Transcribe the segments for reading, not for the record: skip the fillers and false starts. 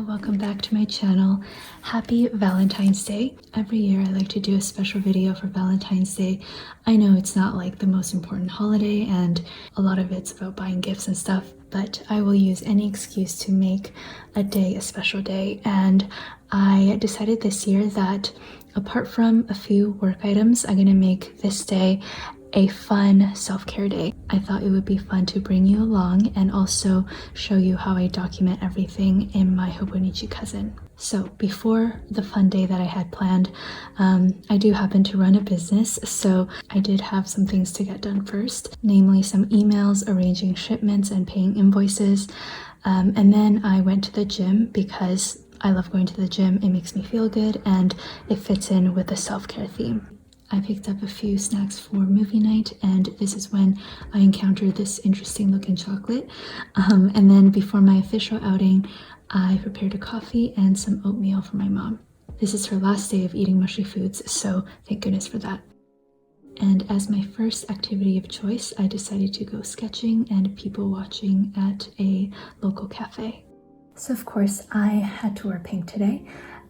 welcome back to my channel. Happy Valentine's Day. Every year I like to do a special video for Valentine's Day. I know it's not like the most important holiday and a lot of it's about buying gifts and stuff, but I will use any excuse to make a day a special day. And I decided this year that apart from a few work items, I'm gonna make this day a fun self-care day. I thought it would be fun to bring you along and also show you how I document everything in my Hobonichi cousin. So before the fun day that I had planned, I do happen to run a business, so I did have some things to get done first, namely some emails, arranging shipments and paying invoices, and then I went to the gym because I love going to the gym. It makes me feel good and it fits in with the self-care theme. I picked up a few snacks for movie night, and this is when I encountered this interesting looking chocolate. And then before my official outing, I prepared a coffee and some oatmeal for my mom. This is her last day of eating mushy foods, so thank goodness for that. And as my first activity of choice, I decided to go sketching and people watching at a local cafe. So of course, I had to wear pink today.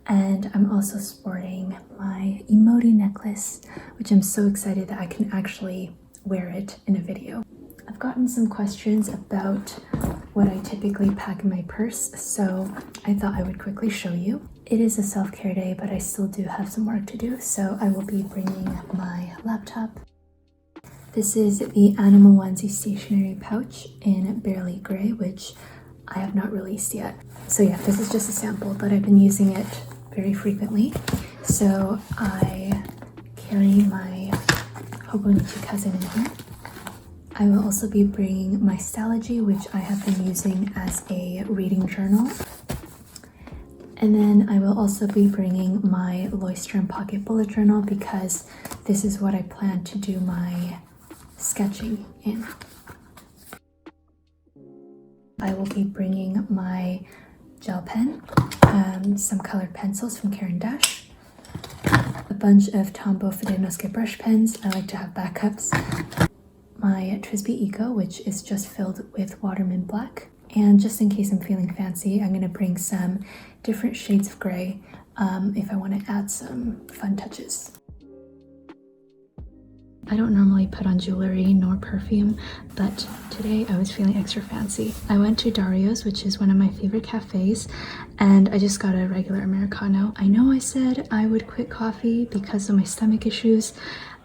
And I'm also sporting my emoji necklace, which I'm so excited that I can actually wear it in a video. I've gotten some questions about what I typically pack in my purse, so I thought I would quickly show you. It is a self-care day, but I still do have some work to do, so I will be bringing my laptop. This is the Animal Onesie stationery pouch in Barely Gray, which I have not released yet. So yeah, this is just a sample, but I've been using it very frequently. So I carry my Hobonichi cousin in here. I will also be bringing my Stalogy, which I have been using as a reading journal. And then I will also be bringing my Leuchtturm pocket bullet journal because this is what I plan to do my sketching in. I will be bringing my gel pen, some colored pencils from Caran d'Ache, a bunch of Tombow fudenosuke brush pens. I like to have backups. My Trisbee Eco, which is just filled with Waterman Black. And just in case I'm feeling fancy, I'm going to bring some different shades of gray if I want to add some fun touches. I don't normally put on jewelry nor perfume, but today I was feeling extra fancy. I went to Dario's, which is one of my favorite cafes, and I just got a regular Americano. I know I said I would quit coffee because of my stomach issues.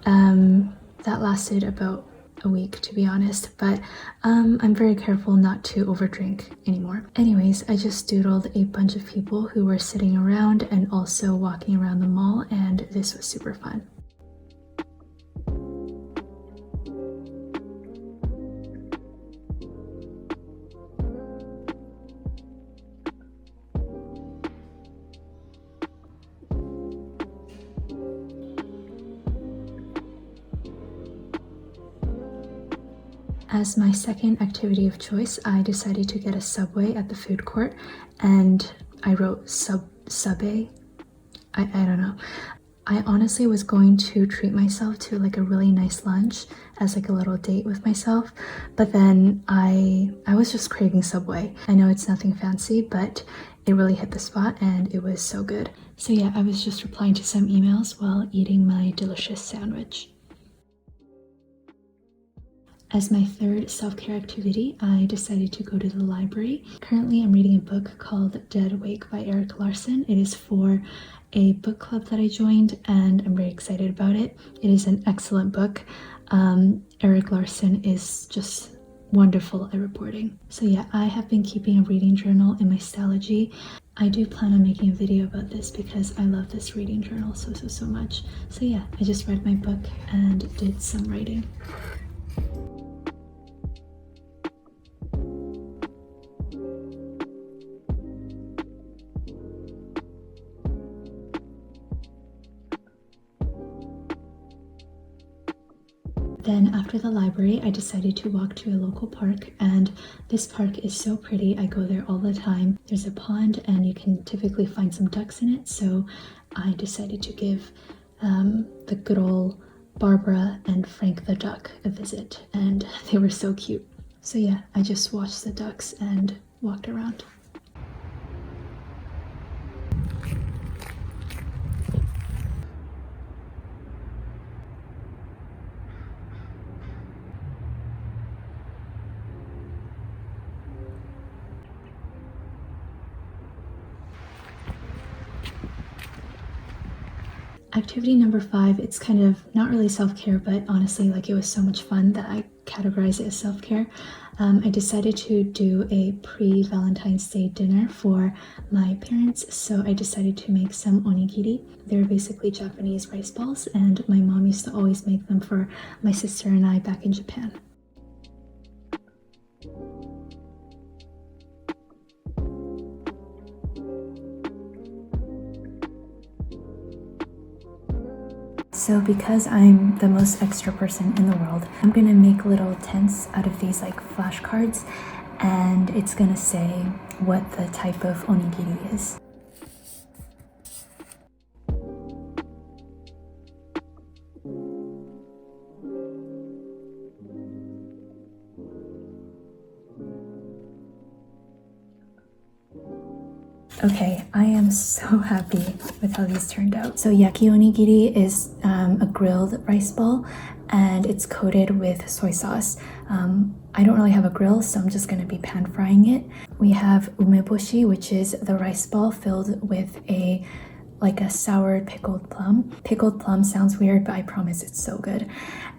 That lasted about a week, to be honest, but I'm very careful not to overdrink anymore. Anyways, I just doodled a bunch of people who were sitting around and also walking around the mall, and this was super fun. As my second activity of choice, I decided to get a Subway at the food court, and I wrote Subway. I don't know. I honestly was going to treat myself to like a really nice lunch as like a little date with myself, but then I was just craving Subway. I know it's nothing fancy, but it really hit the spot and it was so good. So yeah, I was just replying to some emails while eating my delicious sandwich. As my third self-care activity, I decided to go to the library. Currently, I'm reading a book called Dead Awake by Erik Larson. It is for a book club that I joined, and I'm very excited about it. It is an excellent book. Erik Larson is just wonderful at reporting. So yeah, I have been keeping a reading journal in my Stalogy. I do plan on making a video about this because I love this reading journal so much. So yeah, I just read my book and did some writing. Then after the library, I decided to walk to a local park, and this park is so pretty. I go there all the time. There's a pond and you can typically find some ducks in it, so I decided to give the good old Barbara and Frank the duck a visit, and they were so cute. So yeah, I just watched the ducks and walked around. activity number 5, it's kind of not really self-care, but honestly, like, it was so much fun that I categorize it as self-care. I decided to do a pre-Valentine's Day dinner for my parents, so I decided to make some onigiri. They're basically Japanese rice balls, and my mom used to always make them for my sister and I back in Japan. So because I'm the most extra person in the world, I'm gonna make little tents out of these like flashcards, and it's gonna say what the type of onigiri is. Okay, I am so happy with how these turned out. So yaki onigiri is a grilled rice ball, and it's coated with soy sauce. I don't really have a grill, so I'm just gonna be pan frying it. We have umeboshi, which is the rice ball filled with a soured pickled plum. Pickled plum sounds weird, but I promise it's so good.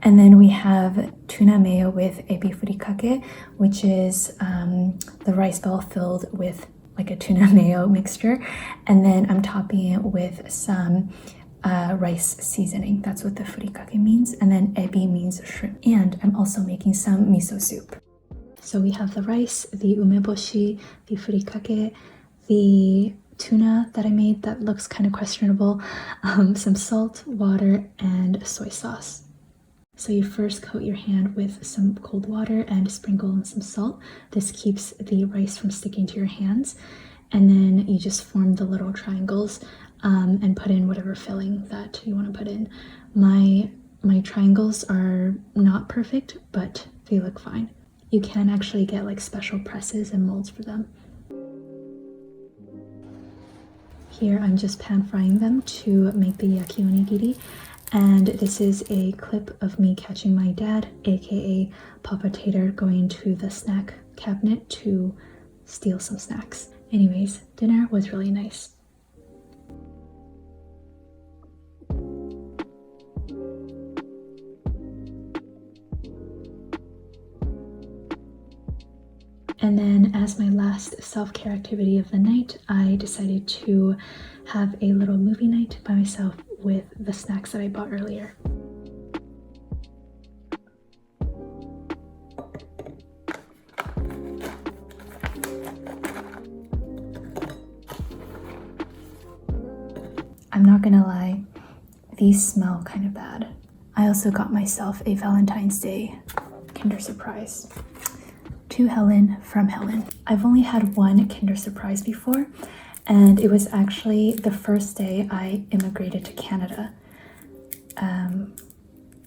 And then we have tuna mayo with ebi furikake, which is the rice ball filled with like a tuna mayo mixture, and then I'm topping it with some rice seasoning. That's what the furikake means, and then ebi means shrimp. And I'm also making some miso soup. So we have the rice, the umeboshi, the furikake, the tuna that I made that looks kind of questionable, some salt, water, and soy sauce. So you first coat your hand with some cold water and sprinkle in some salt. This keeps the rice from sticking to your hands. And then you just form the little triangles and put in whatever filling that you want to put in. My triangles are not perfect, but they look fine. You can actually get like special presses and molds for them. Here I'm just pan frying them to make the yaki onigiri. And this is a clip of me catching my dad, aka Papa Tater, going to the snack cabinet to steal some snacks. Anyways, dinner was really nice. And then as my last self-care activity of the night, I decided to have a little movie night by myself with the snacks that I bought earlier. I'm not gonna lie, these smell kind of bad. I also got myself a Valentine's Day Kinder Surprise. To Helen from Helen. I've only had one Kinder Surprise before, and it was actually the first day I immigrated to Canada.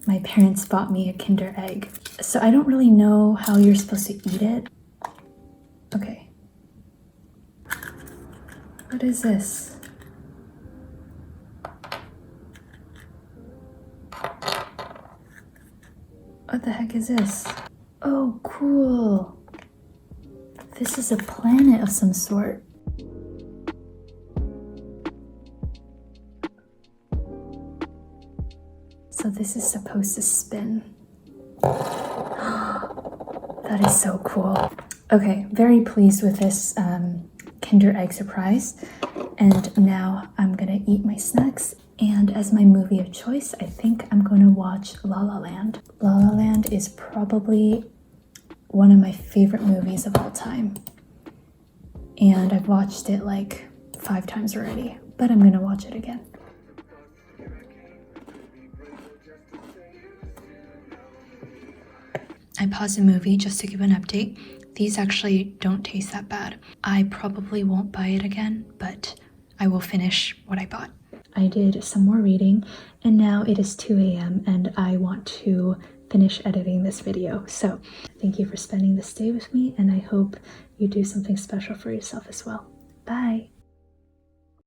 My parents bought me a Kinder Egg. So I don't really know how you're supposed to eat it. Okay. What is this? What the heck is this? Oh, cool. This is a planet of some sort. So this is supposed to spin. That is so cool. Okay, very pleased with this Kinder Egg surprise. And now I'm gonna eat my snacks. And as my movie of choice, I think I'm gonna watch La La Land. La La Land is probably one of my favorite movies of all time. And I've watched it like 5 times already, but I'm gonna watch it again. I paused the movie just to give an update. These actually don't taste that bad. I probably won't buy it again, but I will finish what I bought. I did some more reading, and now it is 2 a.m. and I want to finish editing this video. So thank you for spending this day with me, and I hope you do something special for yourself as well. Bye!